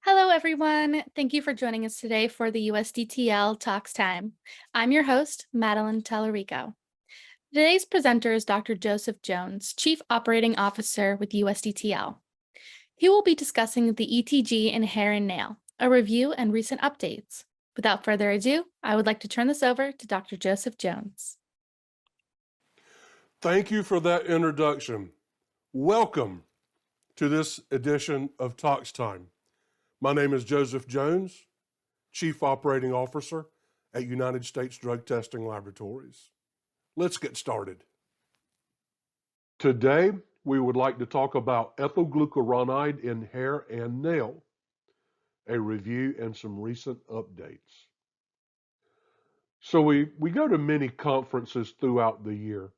Hello, everyone. Thank you for joining us today for the USDTL Toxtime. I'm your host, Madeline Tallarico. Today's presenter is Dr. Joseph Jones, Chief Operating Officer with USDTL. He will be discussing the EtG in hair and nail, a review and recent updates. Without further ado, I would like to turn this over to Dr. Joseph Jones. Thank you for that introduction. Welcome to this edition of Toxtime. My name is Joseph Jones, Chief Operating Officer at United States Drug Testing Laboratories. Let's get started. Today, we would like to talk about ethyl glucuronide in hair and nail, a review and some recent updates. So we go to many conferences throughout the year.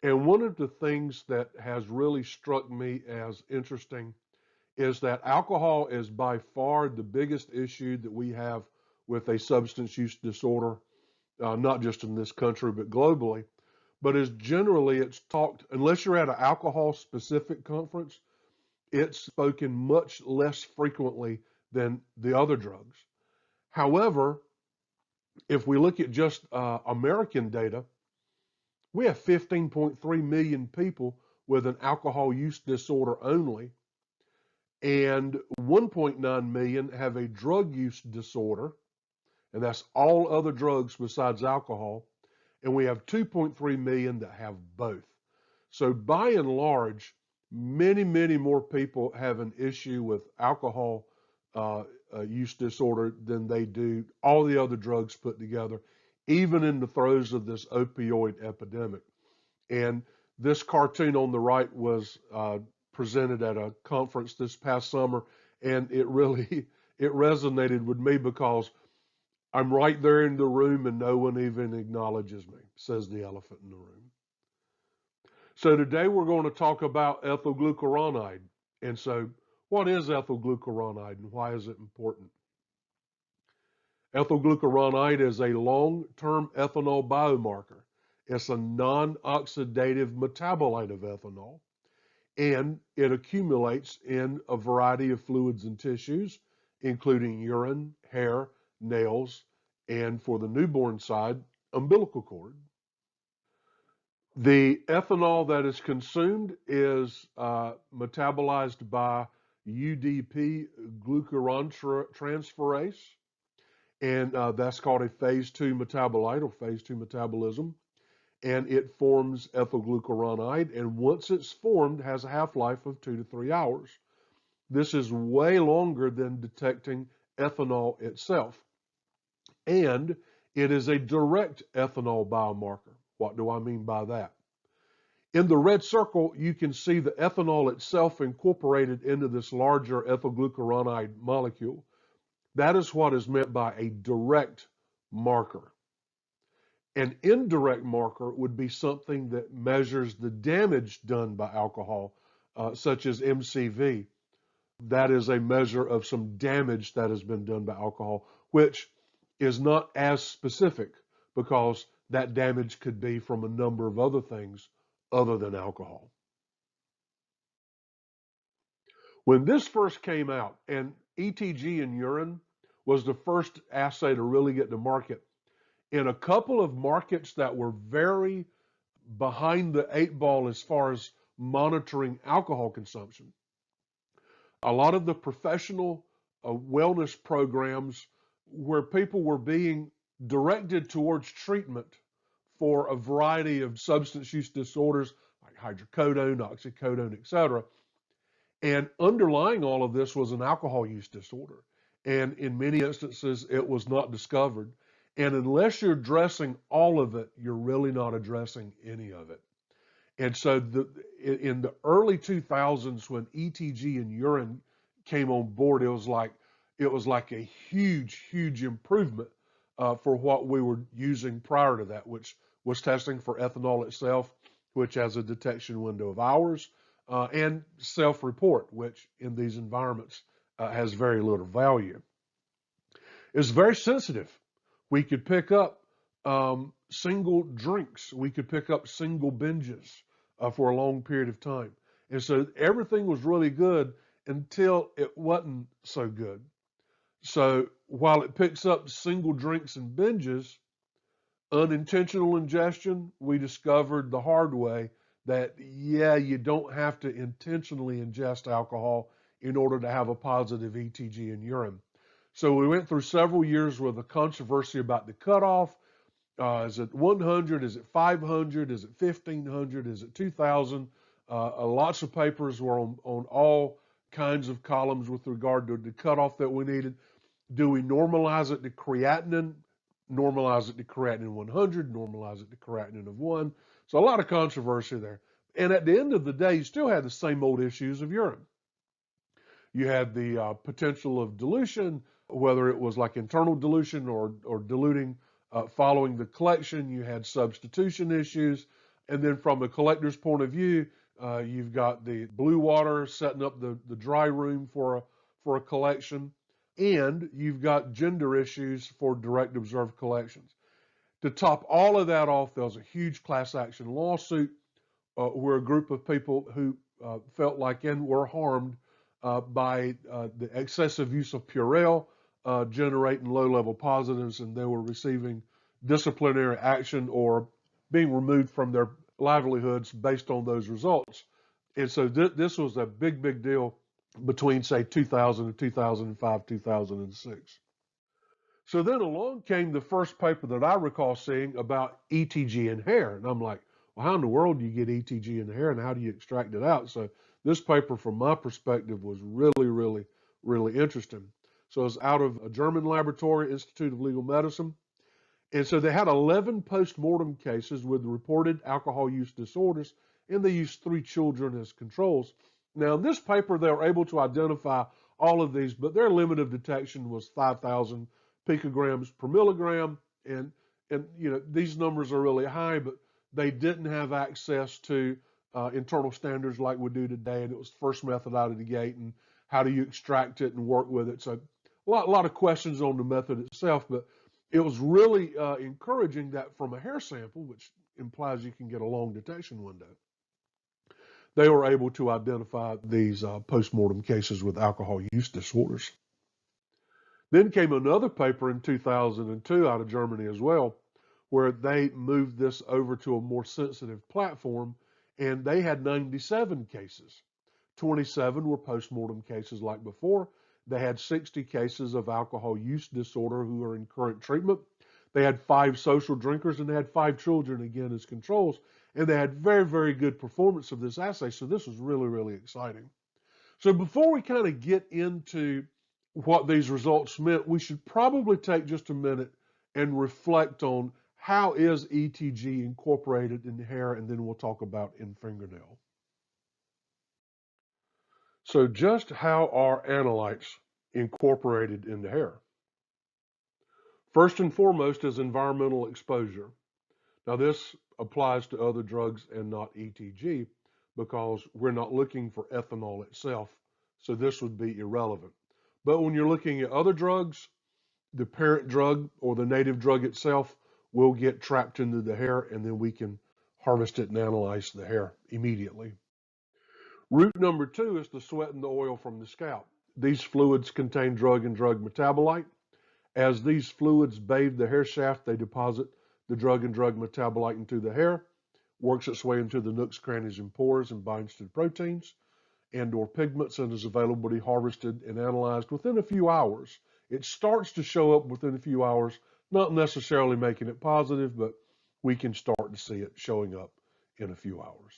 And one of the things that has really struck me as interesting is that alcohol is by far the biggest issue that we have with a substance use disorder, not just in this country, but globally. But it's talked, unless you're at an alcohol specific conference, it's spoken much less frequently than the other drugs. However, if we look at just American data, we have 15.3 million people with an alcohol use disorder only, and 1.9 million have a drug use disorder, and that's all other drugs besides alcohol, and we have 2.3 million that have both. So by and large, many more people have an issue with alcohol use disorder than they do all the other drugs put together, even in the throes of this opioid epidemic. And this cartoon on the right was presented at a conference this past summer, and it resonated with me because I'm right there in the room and no one even acknowledges me, says the elephant in the room. So today we're going to talk about ethyl glucuronide. And so what is ethyl glucuronide and why is it important? Ethyl glucuronide is a long-term ethanol biomarker. It's a non-oxidative metabolite of ethanol, and it accumulates in a variety of fluids and tissues, including urine, hair, nails, and for the newborn side, umbilical cord. The ethanol that is consumed is metabolized by UDP glucurontransferase, and that's called a phase 2 metabolite or phase 2 metabolism, and it forms ethyl glucuronide, and once it's formed, has a half-life of 2 to 3 hours. This is way longer than detecting ethanol itself, and it is a direct ethanol biomarker. What do I mean by that? In the red circle, you can see the ethanol itself incorporated into this larger ethyl glucuronide molecule. That is what is meant by a direct marker. An indirect marker would be something that measures the damage done by alcohol, such as MCV. That is a measure of some damage that has been done by alcohol, which is not as specific because that damage could be from a number of other things other than alcohol. When this first came out, and EtG in urine was the first assay to really get to market, in a couple of markets that were very behind the 8 ball as far as monitoring alcohol consumption, a lot of the professional wellness programs where people were being directed towards treatment for a variety of substance use disorders like hydrocodone, oxycodone, etc. And underlying all of this was an alcohol use disorder. And in many instances, it was not discovered. And unless you're addressing all of it, you're really not addressing any of it. And so in the early 2000s, when EtG in urine came on board, it was like a huge improvement for what we were using prior to that, which was testing for ethanol itself, which has a detection window of hours, and self-report, which in these environments has very little value. It's very sensitive. We could pick up single drinks. We could pick up single binges for a long period of time. And so everything was really good until it wasn't so good. So while it picks up single drinks and binges, unintentional ingestion, we discovered the hard way that, yeah, you don't have to intentionally ingest alcohol in order to have a positive EtG in urine. So we went through several years with a controversy about the cutoff. Is it 100? Is it 500? Is it 1500? Is it 2000? Lots of papers were on all kinds of columns with regard to the cutoff that we needed. Do we normalize it to creatinine? Normalize it to creatinine 100? Normalize it to creatinine of 1? So a lot of controversy there. And at the end of the day, you still had the same old issues of urine. You had the potential of dilution, whether it was like internal dilution or diluting following the collection. You had substitution issues. And then from a collector's point of view, you've got the blue water setting up the dry room for a collection. And you've got gender issues for direct observed collections. To top all of that off, there was a huge class action lawsuit where a group of people who felt like and were harmed by the excessive use of Purell generating low-level positives, and they were receiving disciplinary action or being removed from their livelihoods based on those results. And so this was a big, big deal between, say, 2000 and 2005, 2006. So then along came the first paper that I recall seeing about EtG in hair. And I'm like, well, how in the world do you get EtG in the hair and how do you extract it out? So this paper, from my perspective, was really, really, really interesting. So it's out of a German laboratory, Institute of Legal Medicine. And so they had 11 post-mortem cases with reported alcohol use disorders, and they used 3 children as controls. Now, in this paper, they were able to identify all of these, but their limit of detection was 5,000 picograms per milligram. And these numbers are really high, but they didn't have access to internal standards like we do today. And it was the first method out of the gate. And how do you extract it and work with it? So a lot of questions on the method itself, but it was really encouraging that from a hair sample, which implies you can get a long detection window, they were able to identify these postmortem cases with alcohol use disorders. Then came another paper in 2002 out of Germany as well, where they moved this over to a more sensitive platform, and they had 97 cases. 27 were postmortem cases like before. They had 60 cases of alcohol use disorder who are in current treatment. They had 5 social drinkers, and they had 5 children, again, as controls. And they had very, very good performance of this assay. So this was really, really exciting. So before we kind of get into what these results meant, we should probably take just a minute and reflect on how is EtG incorporated in the hair, and then we'll talk about in fingernail. So just how are analytes incorporated in the hair? First and foremost is environmental exposure. Now this applies to other drugs and not EtG because we're not looking for ethanol itself, so this would be irrelevant. But when you're looking at other drugs, the parent drug or the native drug itself will get trapped into the hair, and then we can harvest it and analyze the hair immediately. Route number 2 is the sweat and the oil from the scalp. These fluids contain drug and drug metabolite. As these fluids bathe the hair shaft, they deposit the drug and drug metabolite into the hair, works its way into the nooks, crannies, and pores, and binds to the proteins and or pigments, and is available to be harvested and analyzed within a few hours. It starts to show up within a few hours, not necessarily making it positive, but we can start to see it showing up in a few hours.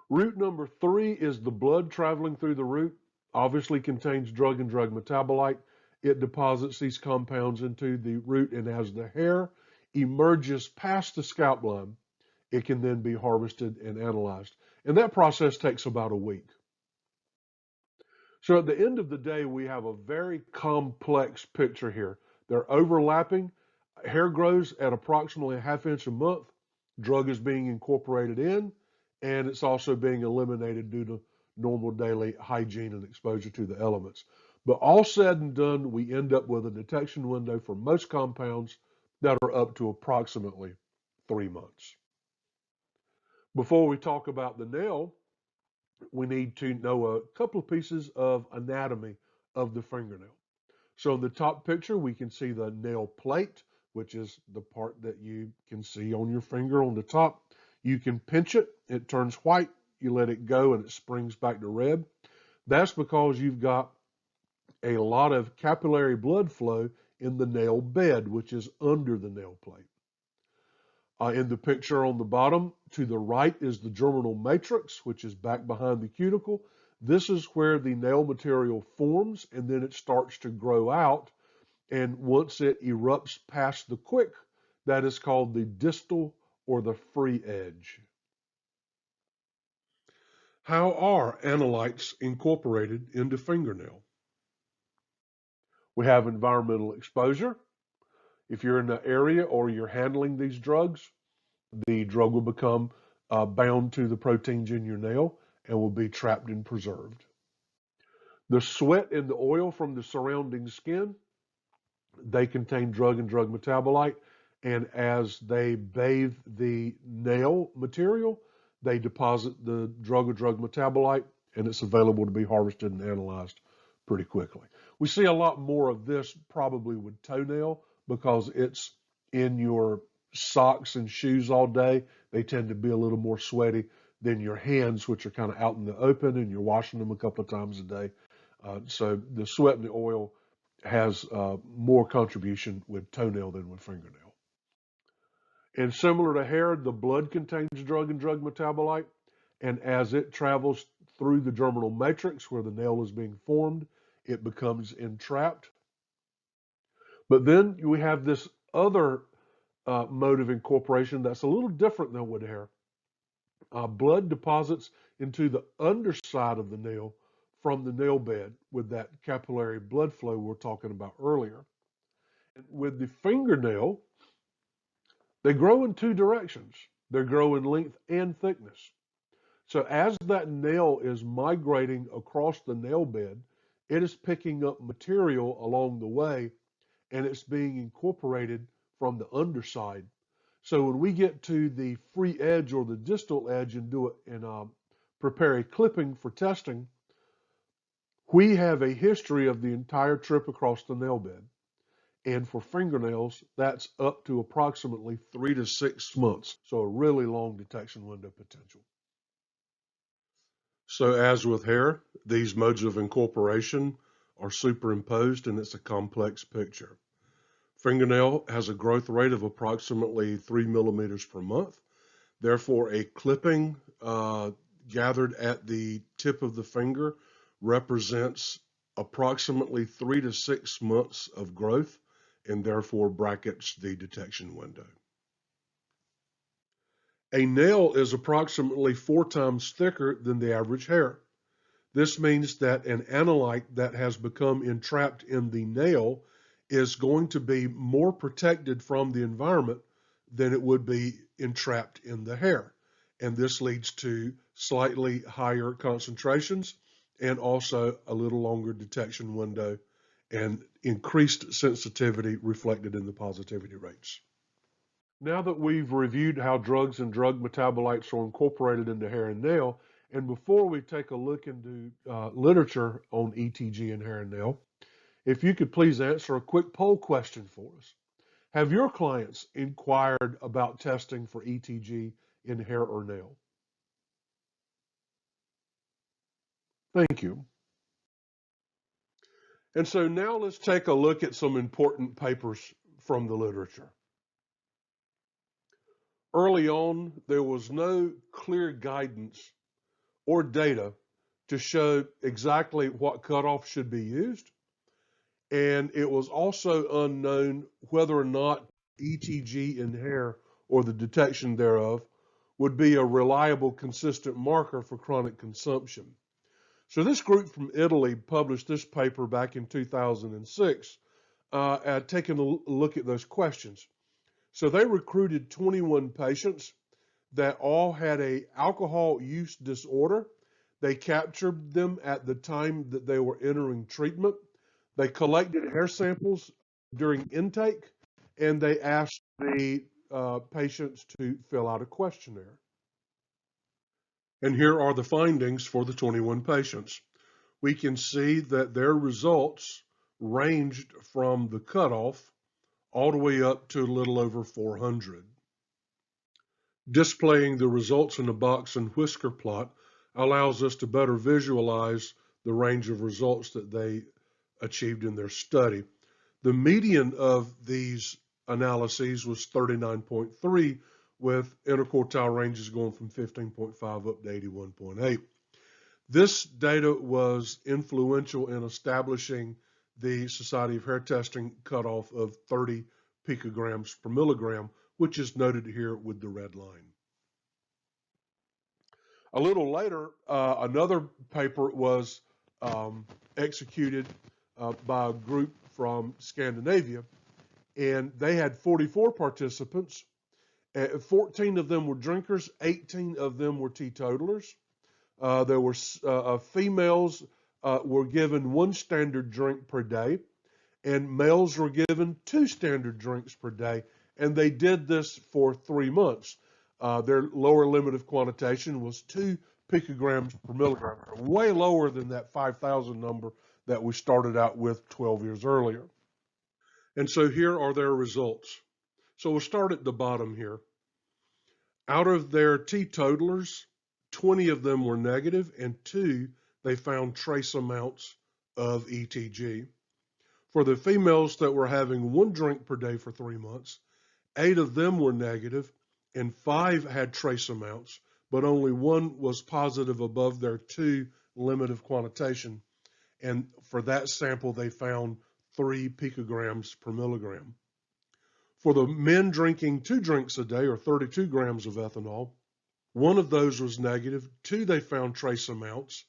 Route number 3 is the blood traveling through the root. Obviously contains drug and drug metabolite. It deposits these compounds into the root, and as the hair emerges past the scalp line, it can then be harvested and analyzed. And that process takes about a week. So at the end of the day, we have a very complex picture here. They're overlapping. Hair grows at approximately a ½ inch a month. Drug is being incorporated in, and it's also being eliminated due to normal daily hygiene and exposure to the elements. But all said and done, we end up with a detection window for most compounds that are up to approximately 3 months. Before we talk about the nail, we need to know a couple of pieces of anatomy of the fingernail. So in the top picture, we can see the nail plate, which is the part that you can see on your finger on the top. You can pinch it, it turns white, you let it go and it springs back to red. That's because you've got a lot of capillary blood flow in the nail bed, which is under the nail plate. In the picture on the bottom, to the right is the germinal matrix, which is back behind the cuticle. This is where the nail material forms, and then it starts to grow out. And once it erupts past the quick, that is called the distal or the free edge. How are analytes incorporated into fingernail? We have environmental exposure. If you're in the area or you're handling these drugs, the drug will become bound to the proteins in your nail and will be trapped and preserved. The sweat and the oil from the surrounding skin, they contain drug and drug metabolite, and as they bathe the nail material, they deposit the drug or drug metabolite, and it's available to be harvested and analyzed pretty quickly. We see a lot more of this probably with toenail because it's in your socks and shoes all day. They tend to be a little more sweaty than your hands, which are kind of out in the open, and you're washing them a couple of times a day. So the sweat and the oil has more contribution with toenail than with fingernail. And similar to hair, the blood contains drug and drug metabolite, and as it travels through the germinal matrix where the nail is being formed, it becomes entrapped. But then we have this other mode of incorporation that's a little different than with hair. Blood deposits into the underside of the nail from the nail bed with that capillary blood flow we were talking about earlier. With the fingernail, they grow in two directions. They grow in length and thickness. So as that nail is migrating across the nail bed, it is picking up material along the way, and it's being incorporated from the underside. So when we get to the free edge or the distal edge and do it and prepare a clipping for testing, we have a history of the entire trip across the nail bed. And for fingernails, that's up to approximately 3 to 6 months. So a really long detection window potential. So as with hair, these modes of incorporation are superimposed and it's a complex picture. Fingernail has a growth rate of approximately 3 millimeters per month. Therefore, a clipping gathered at the tip of the finger represents approximately 3 to 6 months of growth and therefore brackets the detection window. A nail is approximately 4 times thicker than the average hair. This means that an analyte that has become entrapped in the nail is going to be more protected from the environment than it would be entrapped in the hair. And this leads to slightly higher concentrations and also a little longer detection window and increased sensitivity reflected in the positivity rates. Now that we've reviewed how drugs and drug metabolites are incorporated into hair and nail, and before we take a look into literature on EtG in hair and nail, if you could please answer a quick poll question for us. Have your clients inquired about testing for EtG in hair or nail? Thank you. And so now let's take a look at some important papers from the literature. Early on, there was no clear guidance or data to show exactly what cutoff should be used. And it was also unknown whether or not EtG in hair or the detection thereof would be a reliable, consistent marker for chronic consumption. So this group from Italy published this paper back in 2006, taking a look at those questions. So they recruited 21 patients that all had an alcohol use disorder. They captured them at the time that they were entering treatment. They collected hair samples during intake, and they asked the patients to fill out a questionnaire. And here are the findings for the 21 patients. We can see that their results ranged from the cutoff all the way up to a little over 400. Displaying the results in the box and whisker plot allows us to better visualize the range of results that they achieved in their study. The median of these analyses was 39.3, with interquartile ranges going from 15.5 up to 81.8. This data was influential in establishing the Society of Hair Testing cutoff of 30 picograms per milligram, which is noted here with the red line. A little later, another paper was executed by a group from Scandinavia, and they had 44 participants. 14 of them were drinkers, 18 of them were teetotalers. There were females were given 1 standard drink per day, and males were given 2 standard drinks per day, and they did this for 3 months. Their lower limit of quantitation was 2 picograms per milligram, way lower than that 5,000 number that we started out with 12 years earlier. And so here are their results. So we'll start at the bottom here. Out of their teetotalers, 20 of them were negative, and 2 they found trace amounts of EtG. For the females that were having 1 drink per day for 3 months, 8 of them were negative, and 5 had trace amounts, but only 1 was positive above their 2 limit of quantitation. And for that sample, they found 3 picograms per milligram. For the men drinking 2 drinks a day, or 32 grams of ethanol, 1 of those was negative, 2 they found trace amounts,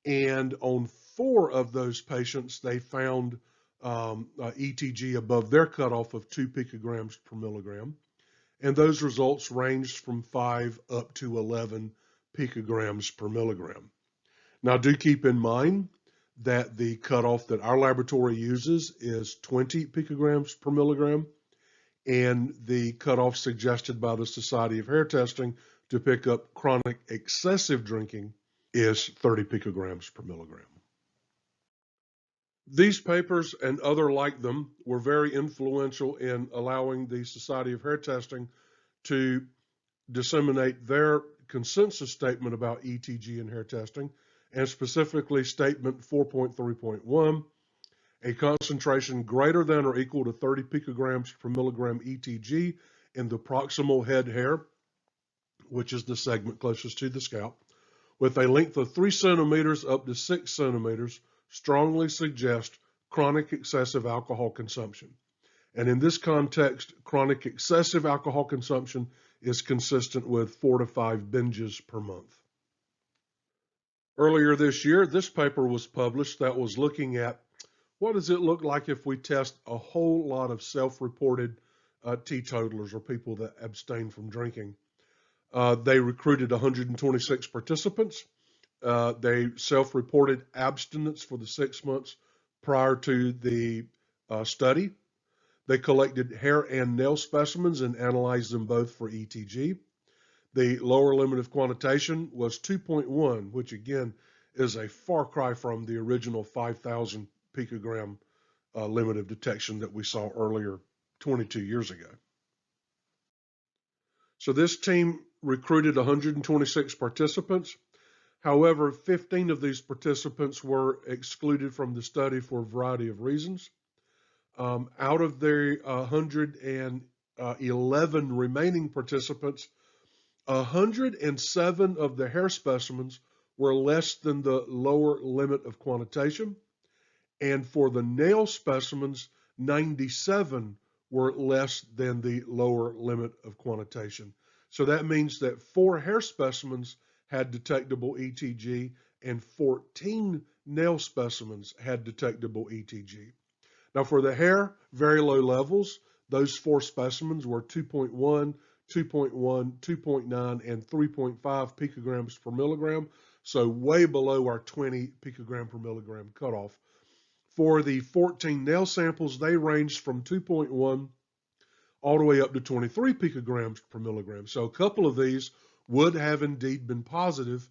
and on 4 of those patients, they found EtG above their cutoff of 2 picograms per milligram. And those results ranged from 5 up to 11 picograms per milligram. Now, do keep in mind that the cutoff that our laboratory uses is 20 picograms per milligram, and the cutoff suggested by the Society of Hair Testing to pick up chronic excessive drinking is 30 picograms per milligram. These papers and other like them were very influential in allowing the Society of Hair Testing to disseminate their consensus statement about EtG in hair testing, and specifically statement 4.3.1, a concentration greater than or equal to 30 picograms per milligram EtG in the proximal head hair, which is the segment closest to the scalp, with a length of 3 centimeters up to 6 centimeters, strongly suggest chronic excessive alcohol consumption. And in this context, chronic excessive alcohol consumption is consistent with 4 to 5 binges per month. Earlier this year, this paper was published that was looking at what does it look like if we test a whole lot of self-reported teetotalers, or people that abstain from drinking. They recruited 126 participants. They self-reported abstinence for the 6 months prior to the study. They collected hair and nail specimens and analyzed them both for EtG. The lower limit of quantitation was 2.1, which again is a far cry from the original 5,000 picogram limit of detection that we saw earlier 22 years ago. So this team recruited 126 participants. However, 15 of these participants were excluded from the study for a variety of reasons. Out of the 111 remaining participants, 107 of the hair specimens were less than the lower limit of quantitation. And for the nail specimens, 97 were less than the lower limit of quantitation. So that means that 4 hair specimens had detectable EtG and 14 nail specimens had detectable EtG. Now for the hair, very low levels. Those 4 specimens were 2.1, 2.1, 2.9, and 3.5 picograms per milligram, so way below our 20 picogram per milligram cutoff. For the 14 nail samples, they ranged from 2.1 all the way up to 23 picograms per milligram. So a couple of these would have indeed been positive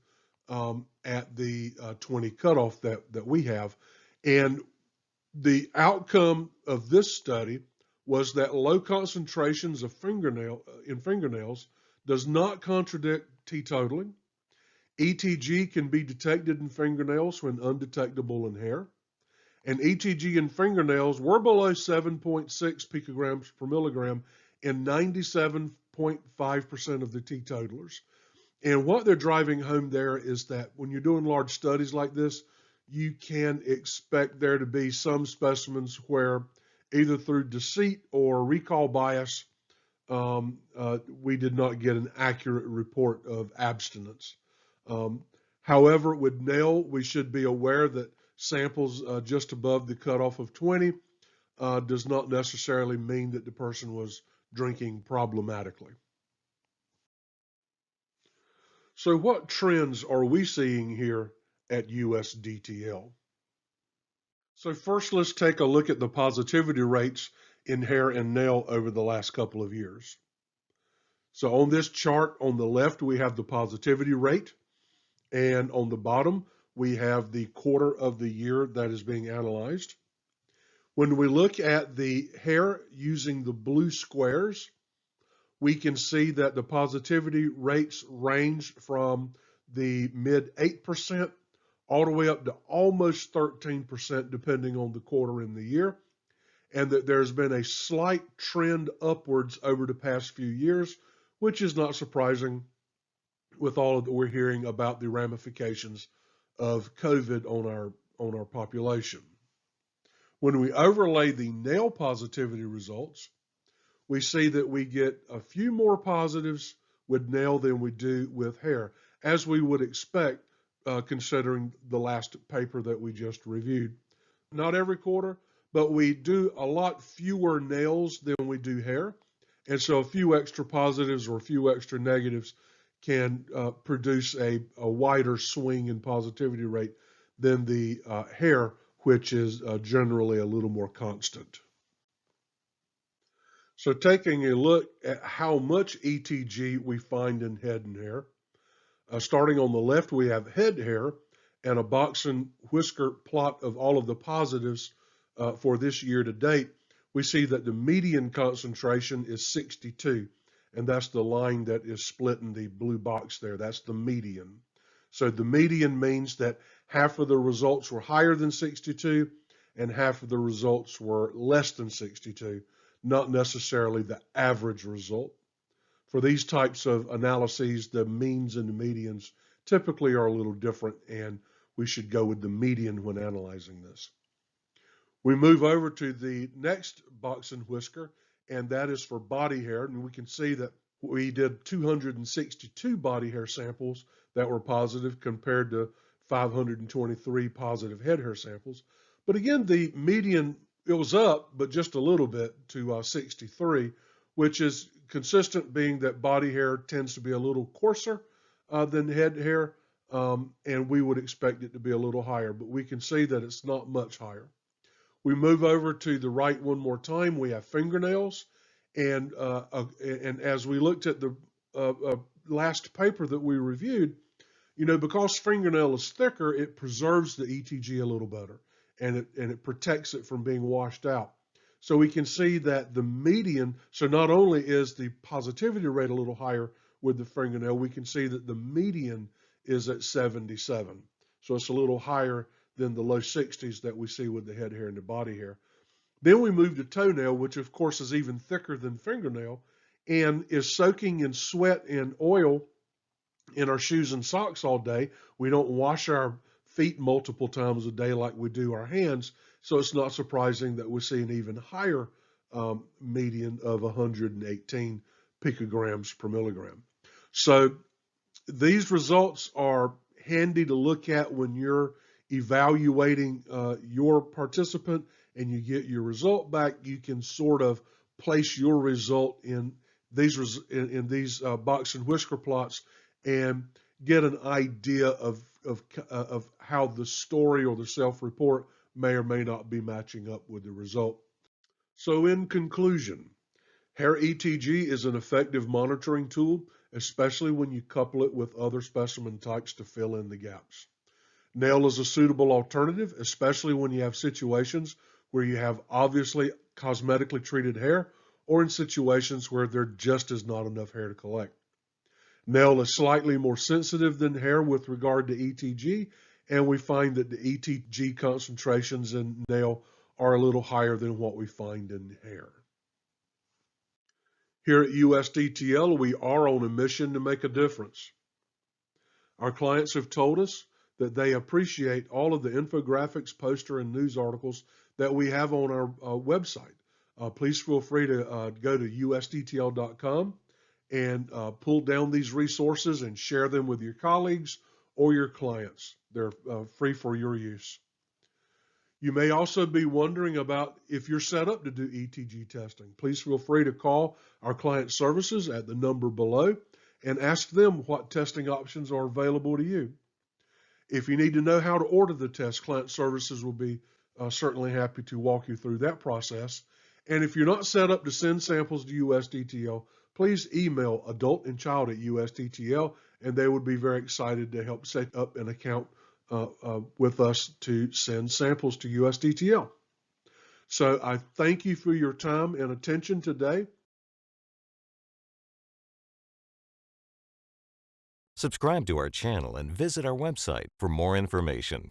at the 20 cutoff that we have. And The outcome of this study was that low concentrations of fingernails does not contradict teetotaling. EtG can be detected in fingernails when undetectable in hair. And EtG in fingernails were below 7.6 picograms per milligram in 97.5% of the teetotalers. And what they're driving home there is that when you're doing large studies like this, you can expect there to be some specimens where either through deceit or recall bias, we did not get an accurate report of abstinence. However, with nail, we should be aware that samples just above the cutoff of 20 does not necessarily mean that the person was drinking problematically. So what trends are we seeing here at USDTL? So first, let's take a look at the positivity rates in hair and nail over the last couple of years. So on this chart on the left, we have the positivity rate, and on the bottom, we have the quarter of the year that is being analyzed. When we look at the hair using the blue squares, we can see that the positivity rates range from the mid 8% all the way up to almost 13% depending on the quarter in the year, and that there's been a slight trend upwards over the past few years, which is not surprising with all that we're hearing about the ramifications of COVID on our population. When we overlay the nail positivity results, we see that we get a few more positives with nail than we do with hair, as we would expect considering the last paper that we just reviewed. Not every quarter, but we do a lot fewer nails than we do hair, and so a few extra positives or a few extra negatives can produce a wider swing in positivity rate than the hair, which is generally a little more constant. So taking a look at how much EtG we find in head and hair, starting on the left, we have head hair and a box and whisker plot of all of the positives for this year to date. We see that the median concentration is 62, and that's the line that is split in the blue box there. That's the median. So the median means that half of the results were higher than 62 and half of the results were less than 62. Not necessarily the average result. For these types of analyses, the means and the medians typically are a little different, and we should go with the median when analyzing this. We move over to the next box and whisker, and that is for body hair, and we can see that we did 262 body hair samples that were positive compared to 523 positive head hair samples. But again, the median, it was up, but just a little bit to 63, which is consistent, being that body hair tends to be a little coarser than head hair, and we would expect it to be a little higher, but we can see that it's not much higher. We move over to the right one more time. We have fingernails, and as we looked at the last paper that we reviewed, because fingernail is thicker, it preserves the EtG a little better, and it protects it from being washed out. So we can see that the median, so not only is the positivity rate a little higher with the fingernail, we can see that the median is at 77. So it's a little higher than the low 60s that we see with the head hair and the body hair. Then we move to toenail, which of course is even thicker than fingernail and is soaking in sweat and oil in our shoes and socks all day. We don't wash our feet multiple times a day like we do our hands, so it's not surprising that we see an even higher median of 118 picograms per milligram. So these results are handy to look at when you're evaluating your participant and you get your result back. You can sort of place your result in these box and whisker plots and get an idea of how the story or the self-report may or may not be matching up with the result. So in conclusion, hair EtG is an effective monitoring tool, especially when you couple it with other specimen types to fill in the gaps. Nail is a suitable alternative, especially when you have situations where you have obviously cosmetically treated hair or in situations where there just is not enough hair to collect. Nail is slightly more sensitive than hair with regard to ETG, and we find that the ETG concentrations in nail are a little higher than what we find in hair. Here at USDTL, we are on a mission to make a difference. Our clients have told us that they appreciate all of the infographics, poster, and news articles that we have on our website. Please feel free to go to USDTL.com and pull down these resources and share them with your colleagues or your clients. They're free for your use. You may also be wondering about if you're set up to do ETG testing. Please feel free to call our client services at the number below and ask them what testing options are available to you. If you need to know how to order the test, client services will be certainly happy to walk you through that process. And if you're not set up to send samples to USDTL, please email adultandchild at USDTL, and they would be very excited to help set up an account with us to send samples to USDTL. So I thank you for your time and attention today. Subscribe to our channel and visit our website for more information.